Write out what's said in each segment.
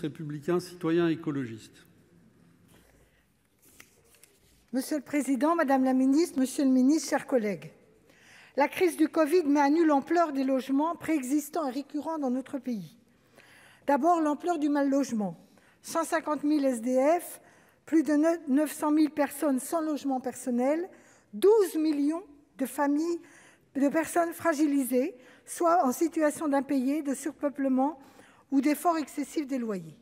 Républicains, citoyens et écologistes. Monsieur le Président, Madame la Ministre, Monsieur le Ministre, chers collègues, la crise du Covid met à nu l'ampleur des logements préexistants et récurrents dans notre pays. D'abord, l'ampleur du mal-logement. 150 000 SDF, plus de 900 000 personnes sans logement personnel, 12 millions de familles, de personnes fragilisées, soit en situation d'impayé, de surpeuplement ou d'efforts excessifs des loyers.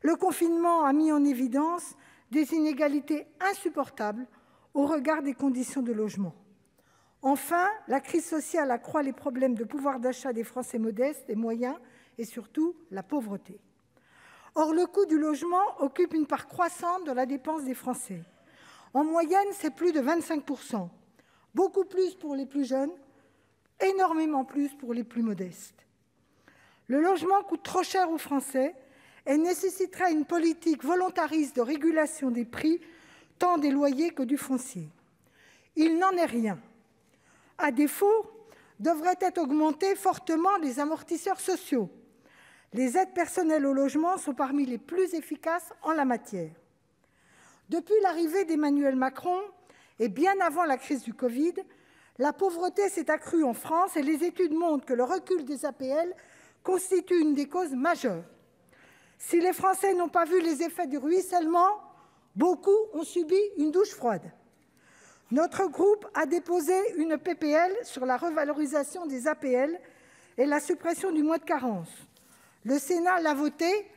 Le confinement a mis en évidence des inégalités insupportables au regard des conditions de logement. Enfin, la crise sociale accroît les problèmes de pouvoir d'achat des Français modestes et moyens et surtout la pauvreté. Or, le coût du logement occupe une part croissante de la dépense des Français. En moyenne, c'est plus de 25 %, beaucoup plus pour les plus jeunes, énormément plus pour les plus modestes. Le logement coûte trop cher aux Français et nécessiterait une politique volontariste de régulation des prix, tant des loyers que du foncier. Il n'en est rien. À défaut, devraient être augmentés fortement les amortisseurs sociaux. Les aides personnelles au logement sont parmi les plus efficaces en la matière. Depuis l'arrivée d'Emmanuel Macron et bien avant la crise du Covid, la pauvreté s'est accrue en France et les études montrent que le recul des APL constitue une des causes majeures. Si les Français n'ont pas vu les effets du ruissellement, beaucoup ont subi une douche froide. Notre groupe a déposé une PPL sur la revalorisation des APL et la suppression du mois de carence. Le Sénat l'a votée.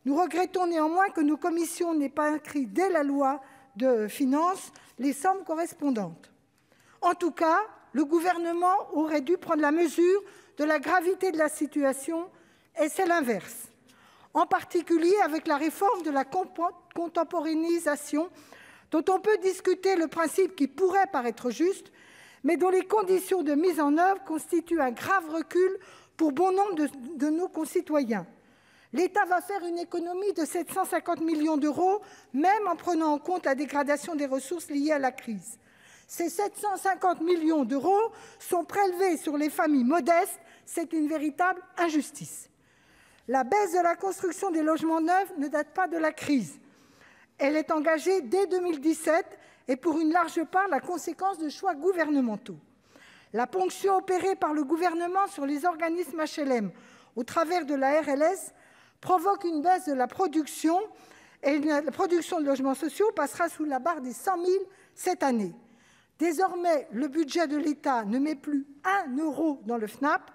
Nous regrettons néanmoins que nos commissions n'aient pas inscrit dès la loi de finances les sommes correspondantes. En tout cas, le gouvernement aurait dû prendre la mesure de la gravité de la situation, et c'est l'inverse. En particulier avec la réforme de la contemporanéisation, dont on peut discuter le principe qui pourrait paraître juste, mais dont les conditions de mise en œuvre constituent un grave recul pour bon nombre de nos concitoyens. L'État va faire une économie de 750 millions d'euros, même en prenant en compte la dégradation des ressources liées à la crise. Ces 750 millions d'euros sont prélevés sur les familles modestes, c'est une véritable injustice. La baisse de la construction des logements neufs ne date pas de la crise. Elle est engagée dès 2017 et pour une large part la conséquence de choix gouvernementaux. La ponction opérée par le gouvernement sur les organismes HLM au travers de la RLS provoque une baisse de la production et la production de logements sociaux passera sous la barre des 100 000 cette année. Désormais, le budget de l'État ne met plus 1 € dans le FNAP,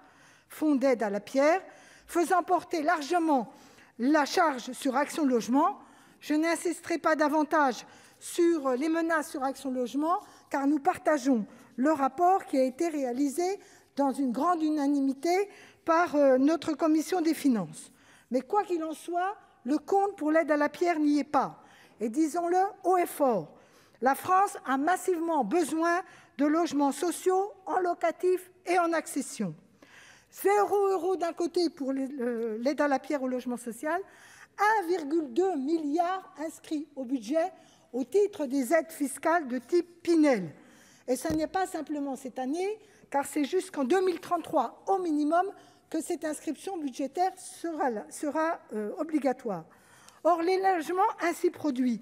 Fonds d'aide à la pierre, faisant porter largement la charge sur Action Logement. Je n'insisterai pas davantage sur les menaces sur Action Logement, car nous partageons le rapport qui a été réalisé dans une grande unanimité par notre commission des finances. Mais quoi qu'il en soit, le compte pour l'aide à la pierre n'y est pas. Et disons-le haut et fort, la France a massivement besoin de logements sociaux en locatif et en accession. 0 € d'un côté pour l'aide à la pierre au logement social, 1,2 milliard inscrits au budget au titre des aides fiscales de type Pinel. Et ce n'est pas simplement cette année, car c'est jusqu'en 2033 au minimum que cette inscription budgétaire sera obligatoire. Or, les logements ainsi produits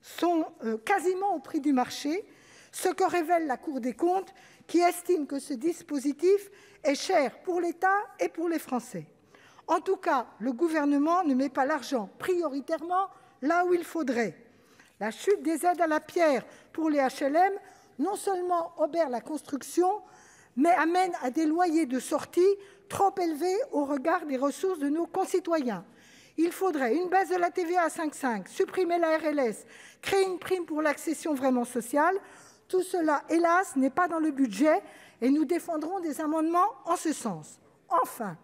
sont quasiment au prix du marché, ce que révèle la Cour des comptes, qui estime que ce dispositif est cher pour l'État et pour les Français. En tout cas, le gouvernement ne met pas l'argent prioritairement là où il faudrait. La chute des aides à la pierre pour les HLM non seulement obère la construction, mais amène à des loyers de sortie trop élevés au regard des ressources de nos concitoyens. Il faudrait une baisse de la TVA à 5,5, supprimer la RLS, créer une prime pour l'accession vraiment sociale. Tout cela, hélas, n'est pas dans le budget et nous défendrons des amendements en ce sens. Enfin,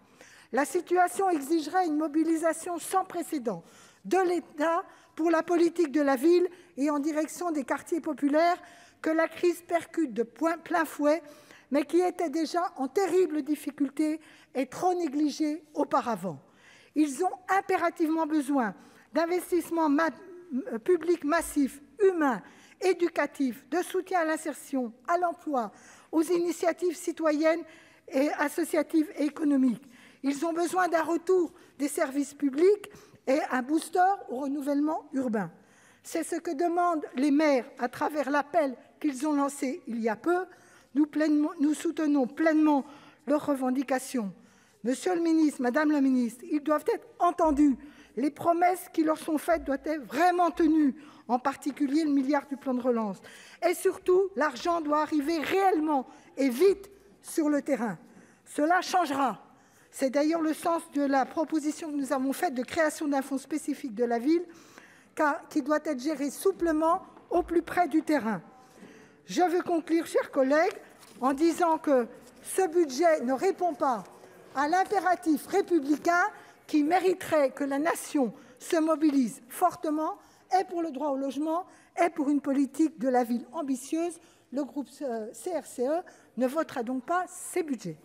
la situation exigerait une mobilisation sans précédent de l'État pour la politique de la ville et en direction des quartiers populaires que la crise percute de plein fouet, mais qui étaient déjà en terrible difficulté et trop négligés auparavant. Ils ont impérativement besoin d'investissements publics massifs, humains, éducatifs, de soutien à l'insertion, à l'emploi, aux initiatives citoyennes et associatives et économiques. Ils ont besoin d'un retour des services publics et un booster au renouvellement urbain. C'est ce que demandent les maires à travers l'appel qu'ils ont lancé il y a peu. Nous soutenons pleinement leurs revendications. Monsieur le ministre, madame la ministre, ils doivent être entendus. Les promesses qui leur sont faites doivent être vraiment tenues, en particulier le milliard du plan de relance. Et surtout, l'argent doit arriver réellement et vite sur le terrain. Cela changera. C'est d'ailleurs le sens de la proposition que nous avons faite de création d'un fonds spécifique de la ville, qui doit être géré souplement au plus près du terrain. Je veux conclure, chers collègues, en disant que ce budget ne répond pas à l'impératif républicain qui mériterait que la nation se mobilise fortement, et pour le droit au logement, et pour une politique de la ville ambitieuse. Le groupe CRCE ne votera donc pas ces budgets.